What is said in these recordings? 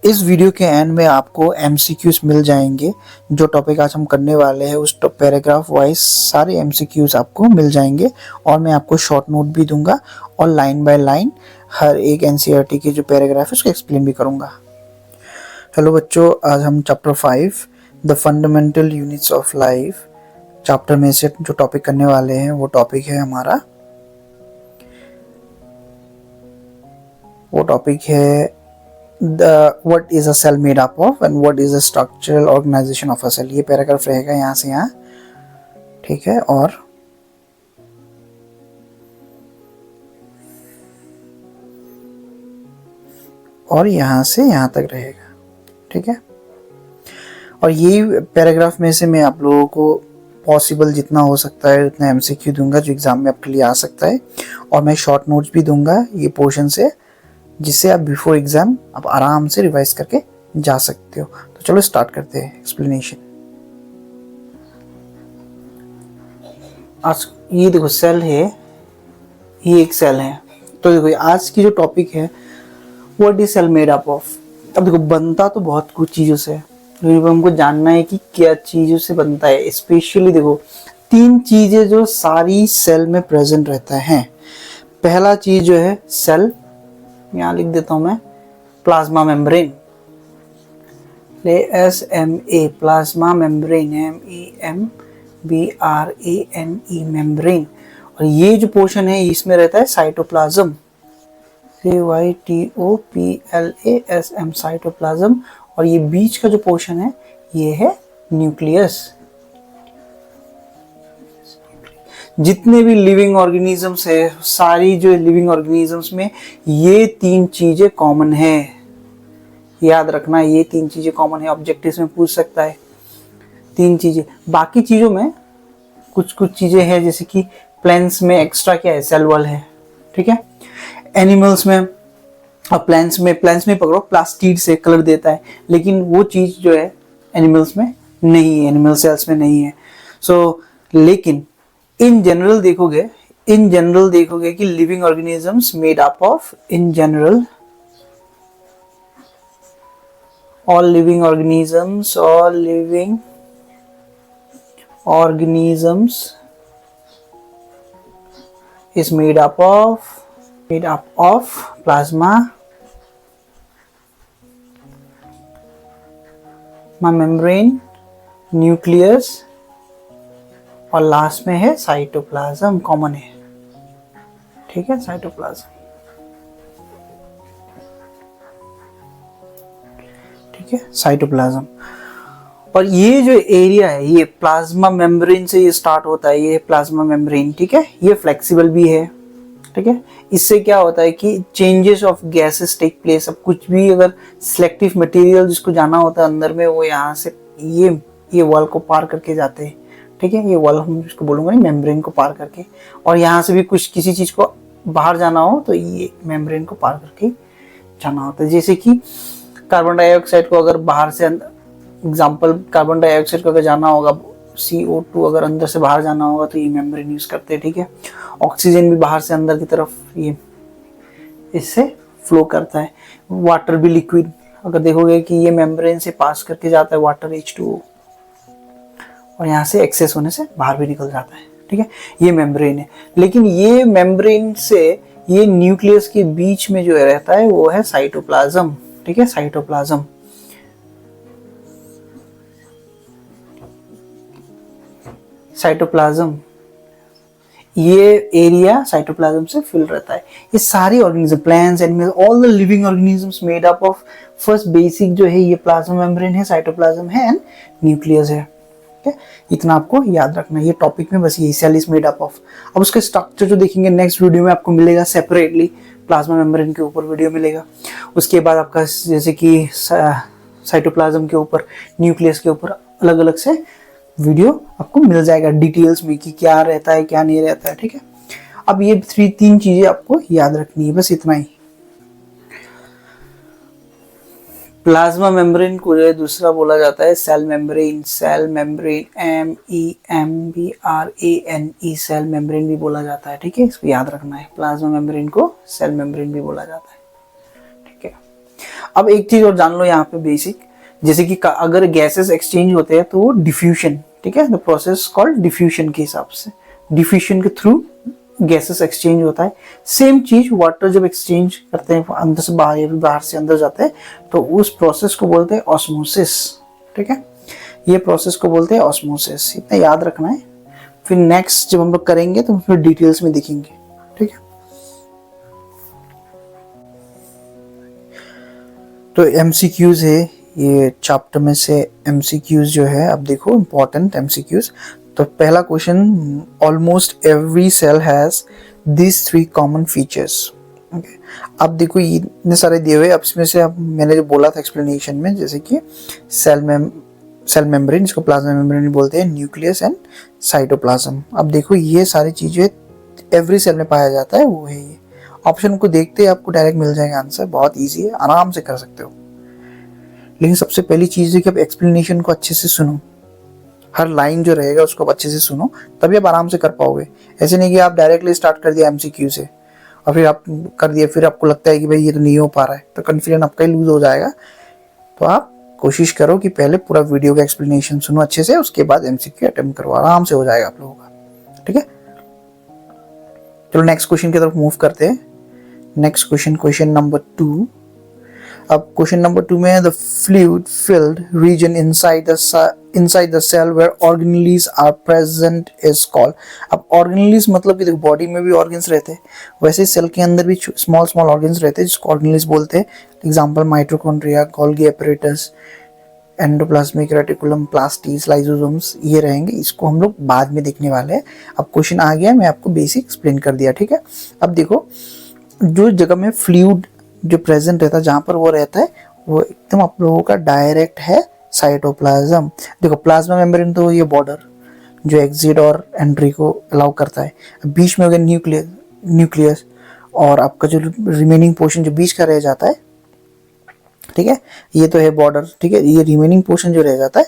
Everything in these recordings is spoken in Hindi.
इस वीडियो के एंड में आपको एमसीक्यूज मिल जाएंगे। जो टॉपिक आज हम करने वाले हैं उस पैराग्राफ वाइज सारे एमसीक्यूज आपको मिल जाएंगे और मैं आपको शॉर्ट नोट भी दूंगा और लाइन बाय लाइन हर एक एनसीईआरटी के जो पैराग्राफ है उसको एक्सप्लेन भी करूंगा। हेलो बच्चों, आज हम chapter 5 the fundamental units of life chapter में से जो टॉपिक करने वाले हैं वो टॉपिक है हमारा what is a cell made up of and what is the structural organization of a cell। ये पैराग्राफ रहेगा यहाँ से यहाँ, ठीक है। और यहाँ से यहाँ तक रहेगा, ठीक है। और ये पैराग्राफ में से मैं आप लोगों को पॉसिबल जितना हो सकता है उतना एमसीक्यू दूंगा जो एग्जाम में आपके लिए आ सकता है, और मैं शॉर्ट नोट्स भी दूंगा ये पोर्शन से, जिससे आप बिफोर एग्जाम आप आराम से रिवाइज करके जा सकते हो। तो चलो स्टार्ट करते हैं एक्सप्लेनेशन। आज ये देखो सेल है, ये एक सेल है। तो देखो आज की जो टॉपिक है what is cell made up of. अब देखो बनता तो बहुत कुछ चीजों से है, लेकिन हमको जानना है कि क्या चीजों से बनता है। स्पेशली देखो 3 चीजें जो सारी सेल में प्रेजेंट रहता है। पहला चीज जो है सेल, यहाँ लिख देता हूं मैं, plasma membrane, SMA plasma membrane, MEMBRANE membrane. और ये जो पोर्शन है इसमें रहता है साइटोप्लाज्म, CYTOPLASM साइटोप्लाज्म। और ये बीच का जो पोर्शन है ये है न्यूक्लियस। जितने भी लिविंग ऑर्गेनिजम्स है, सारी जो लिविंग ऑर्गेनिजम्स में ये 3 चीजें कॉमन है। याद रखना ये 3 चीजें कॉमन है। ऑब्जेक्टिव्स में पूछ सकता है 3 चीजें। बाकी चीजों में कुछ चीजें हैं, जैसे कि प्लांट्स में एक्स्ट्रा क्या है, सेल वॉल है, ठीक है। एनिमल्स में और प्लांट्स में पकड़ो प्लास्टिड से कलर देता है, लेकिन वो चीज जो है एनिमल्स में नहीं है, एनिमल सेल्स में नहीं है। लेकिन इन जनरल देखोगे कि living organisms made up of, in general all living organisms is made up of plasma membrane, nucleus और लास्ट में है साइटोप्लाज्म, कॉमन है, ठीक है। साइटोप्लाज्म, ठीक है, साइटोप्लाज्म। और ये जो एरिया है ये प्लाज्मा मेम्ब्रेन से ये स्टार्ट होता है, ये प्लाज्मा मेम्ब्रेन, ठीक है। ये फ्लेक्सिबल भी है, ठीक है। इससे क्या होता है कि changes of gases take place. अब कुछ भी अगर सिलेक्टिव मटेरियल जिसको जाना होता है अंदर में, वो यहाँ से ये वॉल को पार करके जाते हैं, ठीक है। ये वॉल हम इसको बोलूंगा नहीं, मेम्ब्रेन को पार करके। और यहाँ से भी किसी चीज को बाहर जाना हो तो ये मेम्ब्रेन को पार करके जाना होता है। जैसे कि कार्बन डाइऑक्साइड को अगर बाहर से, एग्जाम्पल कार्बन डाइऑक्साइड को अगर जाना होगा, CO2 अगर अंदर से बाहर जाना होगा तो ये मेम्ब्रेन यूज करते हैं, ठीक है। ऑक्सीजन भी बाहर से अंदर की तरफ ये इससे फ्लो करता है। वाटर भी लिक्विड अगर देखोगे कि ये मेम्ब्रेन से पास करके जाता है, वाटर H2O, और यहाँ से एक्सेस होने से बाहर भी निकल जाता है, ठीक है। ये मेम्ब्रेन है। लेकिन ये मेम्ब्रेन से ये न्यूक्लियस के बीच में जो रहता है वो है साइटोप्लाज्म, ठीक है। साइटोप्लाज्म, ये एरिया साइटोप्लाज्म से फिल रहता है। ये सारी organism, plants, animals, all the living organisms made up of first basic जो है ये प्लाज्मा मेम्ब्रेन है, साइटोप्लाज्म है एंड न्यूक्लियस है, ठीक है। इतना आपको याद रखना है ये टॉपिक में, बस ये cell is made up of. अब उसका स्ट्रक्चर जो देखेंगे नेक्स्ट वीडियो में आपको मिलेगा सेपरेटली, प्लाज्मा मेम्ब्रेन के ऊपर वीडियो मिलेगा। उसके बाद आपका जैसे कि साइटोप्लाज्म के ऊपर, न्यूक्लियस के ऊपर अलग अलग से वीडियो आपको मिल जाएगा डिटेल्स में कि क्या रहता है क्या नहीं रहता है, ठीक है। अब ये 3 चीजें आपको याद रखनी है, बस इतना ही। प्लाज्मा मेम्ब्रेन को दूसरा बोला जाता है cell membrane, MEMBRANE cell membrane भी बोला जाता है, ठीक है। इसको याद रखना है, प्लाज्मा मेम्ब्रेन को सेल मेम्ब्रेन भी बोला जाता है, ठीक है। अब एक चीज और जान लो यहाँ पे बेसिक, जैसे कि अगर गैसेस एक्सचेंज होते हैं तो वो डिफ्यूजन, ठीक है, द प्रोसेस कॉल्ड डिफ्यूजन के हिसाब से, डिफ्यूजन के थ्रू गैसेस एक्सचेंज होता है। सेम चीज वाटर जब एक्सचेंज करते हैं अंदर से बाहर या बाहर से अंदर जाते हैं तो उस प्रोसेस को बोलते हैं ऑस्मोसिस, ठीक है, ये प्रोसेस को बोलते हैं ऑस्मोसिस, इतना याद रखना है। फिर नेक्स्ट जब हम लोग करेंगे तो फिर डिटेल्स में दिखेंगे, ठीक है। तो एमसीक्यूज है ये चैप्टर में से, एमसीक्यूज जो है अब देखो इंपॉर्टेंट एमसीक्यूज। तो पहला question, almost every cell has this 3 common features. अब देखो ये इतने सारे दिए हुए, अब इसमें से अब मैंने जो बोला था एक्सप्लेनेशन में, जैसे कि सेल मेम्ब्रेन, इसको प्लाज्मा मेम्ब्रेन बोलते हैं, न्यूक्लियस एंड साइटोप्लाज्म। अब देखो ये सारी चीजें एवरी सेल में पाया जाता है, वो है ये। ऑप्शन को देखते ही आपको डायरेक्ट मिल जाएगा आंसर, बहुत इजी है, आराम से कर सकते हो। लेकिन सबसे पहली चीज है कि आप एक्सप्लेनेशन को अच्छे से सुनो, हर लाइन जो रहेगा उसको आप अच्छे से सुनो, तभी आप आराम से कर पाओगे। ऐसे नहीं कि आप डायरेक्टली स्टार्ट कर दिया एमसीक्यू से और फिर आप कर दिया, फिर आपको लगता है कि भाई ये तो नहीं हो पा रहा है, तो कॉन्फिडेंस आपका ही लूज हो जाएगा। तो आप कोशिश करो कि पहले पूरा वीडियो का एक्सप्लेनेशन सुनो अच्छे से, उसके बाद एमसीक्यू अटेम्प्ट करो, आराम से हो जाएगा आप लोगों का, ठीक है। चलो नेक्स्ट क्वेश्चन की तरफ मूव करते हैं। Next question, question number 2। अब क्वेश्चन नंबर 2 में the fluid filled region inside the cell where organelles are present is called. अब ऑर्गेनेल्स मतलब कि देखो बॉडी में भी ऑर्गन्स रहते हैं, वैसे सेल के अंदर भी स्मॉल ऑर्गन्स रहते हैं जिसको ऑर्गेनेल्स बोलते हैं। Example mitochondria, Golgi apparatus, endoplasmic reticulum, plastids, lysosomes, ये रहेंगे। इसको हम लोग बाद में देखने वाले हैं। अब क्वेश्चन आ गया, मैं आपको बेसिक एक्सप्लेन कर दिया, ठीक है। अब देखो जो जगह में फ्लूइड जो प्रेजेंट रहता है, जहाँ पर वो रहता है, वो एकदम आप लोगों का डायरेक्ट है साइटोप्लाज्म। देखो प्लाज्मा मेम्ब्रेन तो ये बॉर्डर जो एग्जिट और एंट्री को अलाउ करता है, बीच में हो गया न्यूक्लियस और आपका जो रिमेनिंग पोर्शन जो बीच का रह जाता है, ठीक है, ये तो है बॉर्डर, ठीक है। ये रिमेनिंग पोर्शन जो रह जाता है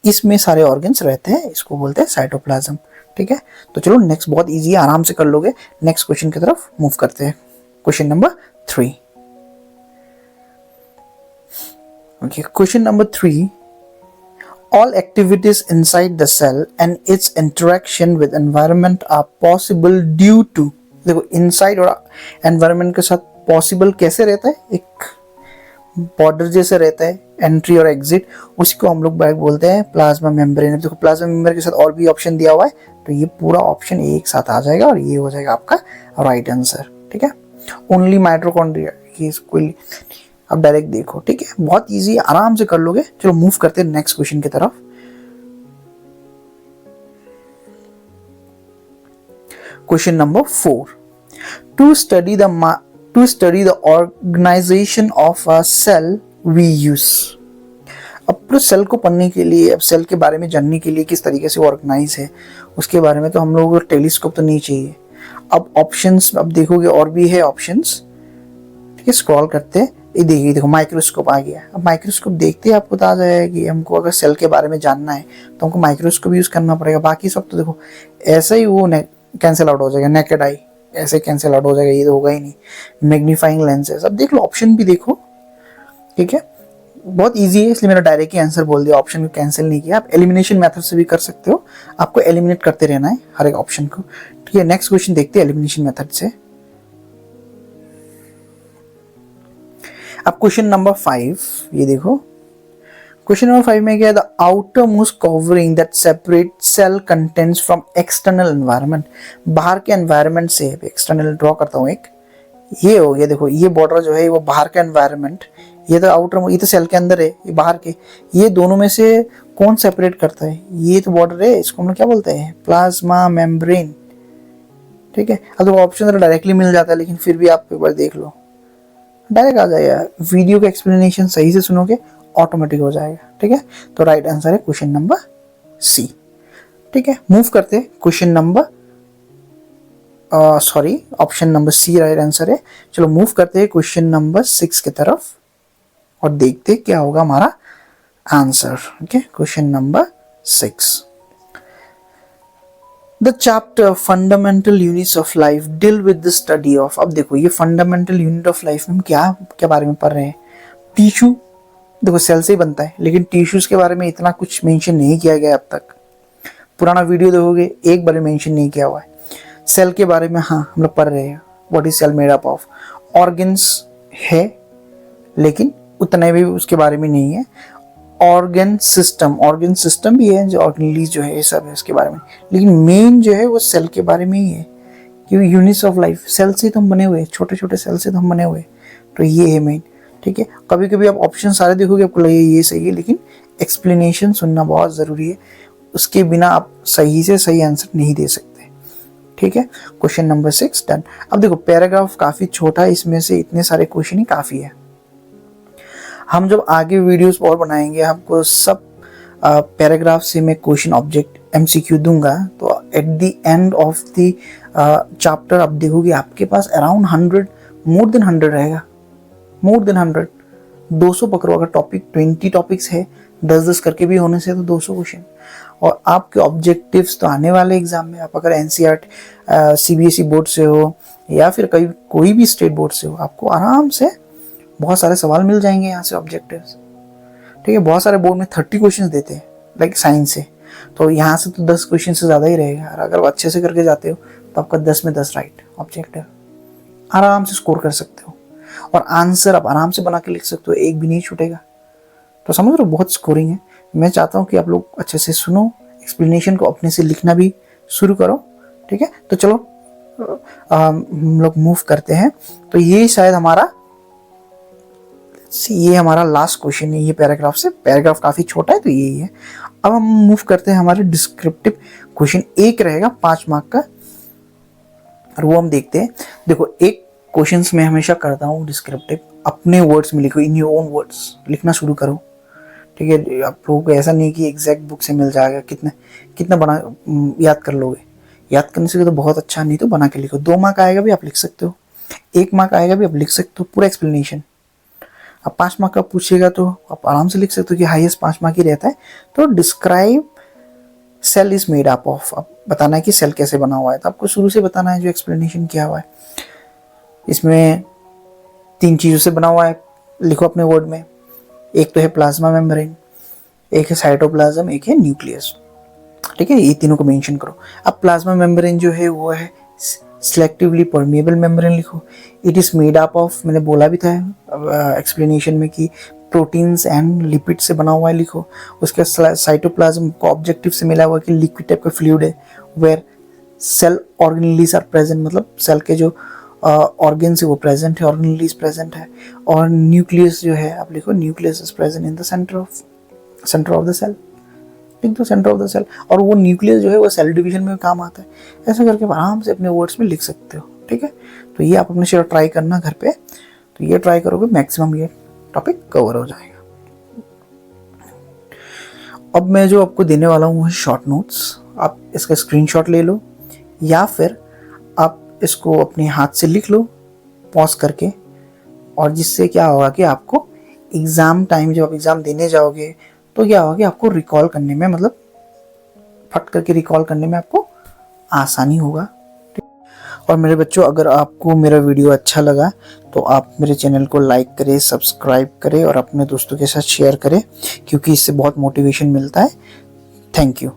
इसमें सारे ऑर्गन्स रहते हैं, इसको बोलते हैं साइटोप्लाज्म, ठीक है। तो चलो नेक्स्ट, बहुत इजी है, आराम से कर लोगे। नेक्स्ट क्वेश्चन की तरफ मूव करते हैं, question number 3। Okay, question number 3. All activities inside the cell and its interaction with environment are possible due to। देखो inside और environment के साथ possible कैसे रहता है, एक बॉर्डर जैसे रहता है, एंट्री और एग्जिट, उसी को हम लोग बैक बोलते हैं प्लाज्मा मेम्ब्रेन। देखो प्लाज्मा मेम्ब्रेन के साथ और भी ऑप्शन दिया हुआ है, तो ये पूरा ऑप्शन एक साथ आ जाएगा और ये हो जाएगा आपका राइट आंसर, ठीक है। ओनली माइटोकॉन्ड्रिया, ये कोई, अब डायरेक्ट देखो, ठीक है, बहुत इजी, आराम से कर लोगे। चलो मूव करते हैं नेक्स्ट क्वेश्चन की तरफ। Question number 4। To study the organisation of a cell we use. अब पूरे सेल को पढ़ने के लिए, अब सेल के बारे में जानने के लिए किस तरीके से ऑर्गेनाइज है उसके बारे में, तो हम लोगों को टेलीस्कोप तो नहीं चाहिए। अब ऑप्शंस अब देखोगे और भी है ऑप्शंस, ठीक है, स्क्रॉल करते हैं, ये देखिए, देखो माइक्रोस्कोप आ गया। अब माइक्रोस्कोप देखते ही आपको बता जाएगा कि हमको अगर सेल के बारे में जानना है तो हमको माइक्रोस्कोप यूज करना पड़ेगा। बाकी सब तो देखो ऐसे ही वो कैंसिल आउट हो जाएगा, नेकेड आई ऐसे कैंसिल आउट हो जाएगा, ये तो होगा ही नहीं। मैग्नीफाइंग लेंसेज, अब देख लो ऑप्शन भी देखो, ठीक है, बहुत इजी है, इसलिए मैंने डायरेक्ट ही आंसर बोल दिया, ऑप्शन को कैंसिल नहीं किया। आप एलिमिनेशन मेथड से भी कर सकते हो, आपको एलिमिनेट करते रहना है हर एक ऑप्शन को, ठीक है। नेक्स्ट क्वेश्चन देखते हैं एलिमिनेशन मेथड से। अब क्वेश्चन नंबर 5, ये देखो क्वेश्चन नंबर 5 में क्या है, the outermost covering that separate cell contents from external environment. बाहर के एनवायरनमेंट से, एक्सटर्नल ड्रॉ करता हूँ एक, ये हो गया, देखो ये बॉर्डर जो है वो बाहर का एनवायरनमेंट, ये तो आउटर, ये तो सेल के अंदर है, ये बाहर के, ये दोनों में से कौन सेपरेट करता है, ये तो बॉर्डर है, इसको हम लोग क्या बोलते हैं, प्लाज्मा मेम्ब्रेन, ठीक है। अब तो ऑप्शन डायरेक्टली मिल जाता है, लेकिन फिर भी आप एक बार देख लो, डायरेक्ट आ जाएगा। वीडियो का एक्सप्लेनेशन सही से सुनोगे ऑटोमेटिक हो जाएगा, ठीक है। तो राइट आंसर है क्वेश्चन नंबर सी, ठीक है। मूव करते हैं question number, sorry option number C right answer है। चलो मूव करते हैं क्वेश्चन नंबर 6 की तरफ और देखते क्या होगा हमारा answer, okay. Question number 6, the chapter fundamental units of life deal with the study of. अब देखो ये फंडामेंटल यूनिट ऑफ लाइफ में हम क्या बारे में पढ़ रहे हैं, टिश्यू देखो सेल से ही बनता है, लेकिन टिश्यूज के बारे में इतना कुछ मेंशन नहीं किया गया अब तक। पुराना वीडियो देखोगे एक बार मेंशन नहीं किया हुआ है। सेल के बारे में हाँ हम लोग पढ़ रहे हैं, what is cell made up of. Organs है लेकिन उतना भी उसके बारे में नहीं है। ऑर्गन सिस्टम भी है, जो ऑर्गेनलीज जो है ये सब है उसके बारे में, लेकिन मेन जो है वो सेल के बारे में ही है, क्योंकि यूनिट्स ऑफ लाइफ सेल से तो हम बने हुए, छोटे छोटे सेल से तो हम बने हुए, तो ये है मेन। ठीक है, कभी कभी आप ऑप्शन सारे देखोगे आपको लगेगा ये सही है, लेकिन एक्सप्लेनेशन सुनना बहुत ज़रूरी है, उसके बिना आप सही से सही आंसर नहीं दे सकते। ठीक है, क्वेश्चन नंबर 6 डन। अब देखो पैराग्राफ काफ़ी छोटा है, इसमें से इतने सारे क्वेश्चन ही काफ़ी है। हम जब आगे वीडियोस और बनाएंगे हमको सब पैराग्राफ से मैं क्वेश्चन ऑब्जेक्ट MCQ दूंगा, तो at the end of the chapter आप देखोगे आपके पास अराउंड 100 मोर देन 100 रहेगा, मोर देन 100 200 पकड़ो। अगर टॉपिक 20 टॉपिक्स है 10-10 करके भी होने से तो 200 क्वेश्चन। और आपके ऑब्जेक्टिव्स तो आने वाले एग्जाम में, आप अगर NCERT CBSE बोर्ड से हो या फिर कोई भी स्टेट बोर्ड से हो, आपको आराम से बहुत सारे सवाल मिल जाएंगे यहाँ से ऑब्जेक्टिव्स। ठीक है, बहुत सारे बोर्ड में 30 क्वेश्चन देते हैं लाइक साइंस से, तो यहाँ से तो 10 क्वेश्चन से ज़्यादा ही रहेगा। और अगर अच्छे से करके जाते हो तो आपका 10 में 10 राइट ऑब्जेक्टिव आराम से स्कोर कर सकते हो, और आंसर आप आराम से बना के लिख सकते हो, एक भी नहीं छूटेगा। तो समझ रहे हो, बहुत स्कोरिंग है। मैं चाहता हूँ कि आप लोग अच्छे से सुनो, एक्सप्लेनेशन को अपने से लिखना भी शुरू करो। ठीक है, तो चलो हम लोग मूव करते हैं। तो ये शायद ये हमारा लास्ट क्वेश्चन है ये पैराग्राफ से। पैराग्राफ काफ़ी छोटा है तो यही है। अब हम मूव करते हैं हमारे डिस्क्रिप्टिव क्वेश्चन। एक रहेगा 5 मार्क का, और वो हम देखते हैं। देखो एक क्वेश्चंस मैं हमेशा करता हूँ डिस्क्रिप्टिव, अपने वर्ड्स में लिखो, इन योर ओन वर्ड्स लिखना शुरू करो। ठीक है, आप लोगों को ऐसा नहीं कि एग्जैक्ट बुक से मिल जाएगा, कितना बना याद कर लोगे। याद करने से तो बहुत अच्छा, नहीं तो बना के लिखो। 2 मार्क आएगा भी आप लिख सकते हो, 1 मार्क आएगा भी आप लिख सकते हो पूरा एक्सप्लेनेशन। अब 5 मार्क का पूछेगा तो आप आराम से लिख सकते हो कि हाईएस्ट 5 मार्क ही रहता है। तो describe cell is made up of, अब बताना है कि सेल कैसे बना हुआ है, तो आपको शुरू से बताना है जो एक्सप्लेनेशन किया हुआ है। इसमें 3 चीज़ों से बना हुआ है, लिखो अपने वर्ड में। एक तो है प्लाज्मा मेम्ब्रेन, एक है साइटोप्लाज्म, एक है न्यूक्लियस। ठीक है, ये तीनों को मेंशन करो। अब प्लाज्मा मेम्ब्रेन जो है वो है सिलेक्टिवली परमिएबल मेम्ब्रेन लिखो। It is made up of, मैंने बोला भी था एक्सप्लेनेशन में कि प्रोटीन्स एंड लिपिड से बना हुआ है, लिखो। उसके साइटोप्लाज्म को ऑब्जेक्टिव से मिला हुआ है कि लिक्विड टाइप का फ्लूइड है, where cell organelles are present, मतलब सेल के जो ऑर्गन से वो प्रेजेंट है, ऑर्गेनेलीज प्रेजेंट है। और न्यूक्लियस जो है आप लिखो, nucleus is present in the centre of the cell, लिख दो सेंटर ऑफ द सेल। और वो न्यूक्लियस जो है वो सेल डिवीजन में काम आता है। ऐसा करके आराम से अपने वर्ड्स में लिख सकते हो। ठीक है, तो ये आप अपने से ट्राई करना घर पे, तो ये ट्राई करोगे मैक्सिमम ये टॉपिक कवर हो जाएगा। अब मैं जो आपको देने वाला हूँ वो है शॉर्ट नोट्स। आप इसका स्क्रीनशॉट ले लो या फिर आप इसको अपने हाथ से लिख लो पॉज करके, और जिससे क्या होगा कि आपको एग्ज़ाम टाइम जब आप एग्ज़ाम देने जाओगे तो क्या होगा कि आपको रिकॉल करने में, मतलब फट करके रिकॉल करने में आपको आसानी होगा। और मेरे बच्चों, अगर आपको मेरा वीडियो अच्छा लगा तो आप मेरे चैनल को लाइक करें, सब्सक्राइब करें और अपने दोस्तों के साथ शेयर करें, क्योंकि इससे बहुत मोटिवेशन मिलता है। Thank you.